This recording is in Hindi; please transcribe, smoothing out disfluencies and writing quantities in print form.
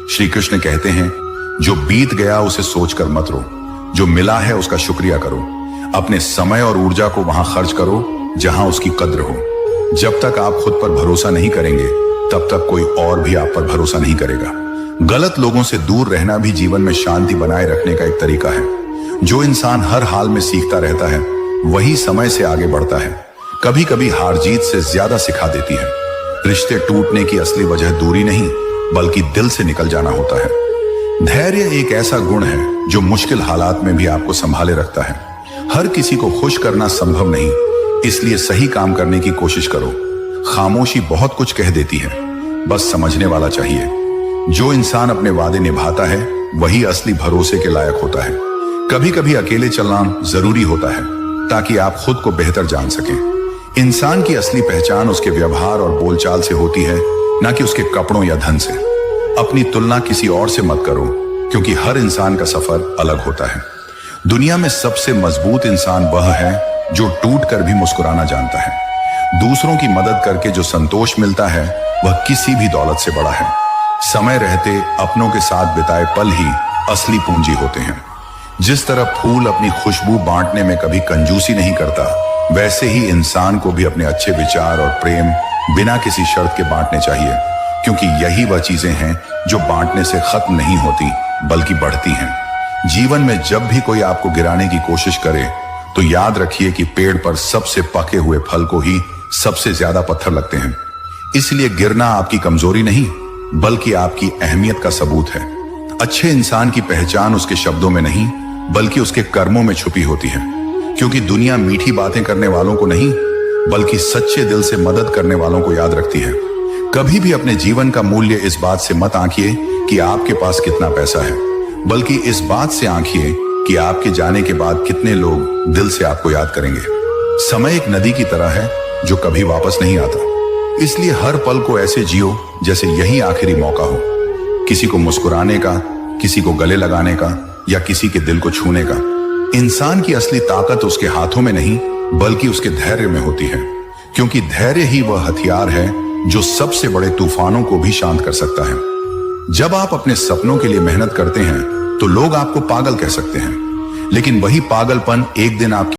श्री कृष्ण कहते हैं, जो बीत गया उसे सोचकर मत रो, जो मिला है उसका शुक्रिया करो। अपने समय और ऊर्जा को वहां खर्च करो जहां उसकी कद्र हो। जब तक आप खुद पर भरोसा नहीं करेंगे तब तक कोई और भी आप पर भरोसा नहीं करेगा। गलत लोगों से दूर रहना भी जीवन में शांति बनाए रखने का एक तरीका है। जो इंसान हर हाल में सीखता रहता है वही समय से आगे बढ़ता है। कभी कभी हार जीत से ज्यादा सिखा देती है। रिश्ते टूटने की असली वजह दूरी नहीं बल्कि दिल से निकल जाना होता है। धैर्य एक ऐसा गुण है जो मुश्किल हालात में भी आपको संभाले रखता है। हर किसी को खुश करना संभव नहीं, इसलिए सही काम करने की कोशिश करो। खामोशी बहुत कुछ कह देती है, बस समझने वाला चाहिए। जो इंसान अपने वादे निभाता है वही असली भरोसे के लायक होता है। कभी कभी अकेले चलना जरूरी होता है ताकि आप खुद को बेहतर जान सकें। इंसान की असली पहचान उसके व्यवहार और बोलचाल से होती है, ना कि उसके कपड़ों या धन से। अपनी तुलना किसी और से मत करो, क्योंकि हर इंसान का सफर अलग होता है। दुनिया में सबसे मजबूत इंसान वह है जो टूट कर भी मुस्कुराना जानता है। दूसरों की मदद करके जो संतोष मिलता है वह किसी भी दौलत से बड़ा है। समय रहते अपनों के साथ बिताए पल ही असली पूंजी होते हैं। जिस तरह फूल अपनी खुशबू बांटने में कभी कंजूसी नहीं करता, वैसे ही इंसान को भी अपने अच्छे विचार और प्रेम बिना किसी शर्त के बांटने चाहिए, क्योंकि यही वह चीजें हैं जो बांटने से खत्म नहीं होती बल्कि बढ़ती हैं। जीवन में जब भी कोई आपको गिराने की कोशिश करे तो याद रखिए कि पेड़ पर सबसे पके हुए फल को ही सबसे ज्यादा पत्थर लगते हैं। इसलिए गिरना आपकी कमजोरी नहीं बल्कि आपकी अहमियत का सबूत है। अच्छे इंसान की पहचान उसके शब्दों में नहीं बल्कि उसके कर्मों में छुपी होती है, क्योंकि दुनिया मीठी बातें करने वालों को नहीं बल्कि सच्चे दिल से मदद करने वालों को याद रखती है। कभी भी अपने जीवन का मूल्य इस बात से मत आंकिए कि आपके पास कितना पैसा है, बल्कि इस बात से आंकिए कि आपके जाने के बाद कितने लोग दिल से आपको याद करेंगे। समय एक नदी की तरह है जो कभी वापस नहीं आता, इसलिए हर पल को ऐसे जियो जैसे यही आखिरी मौका हो। किसी को मुस्कुराने का, किसी को गले लगाने का या किसी के दिल को छूने का। इंसान की असली ताकत उसके हाथों में नहीं बल्कि उसके धैर्य में होती है, क्योंकि धैर्य ही वह हथियार है जो सबसे बड़े तूफानों को भी शांत कर सकता है। जब आप अपने सपनों के लिए मेहनत करते हैं तो लोग आपको पागल कह सकते हैं, लेकिन वही पागलपन एक दिन आपकी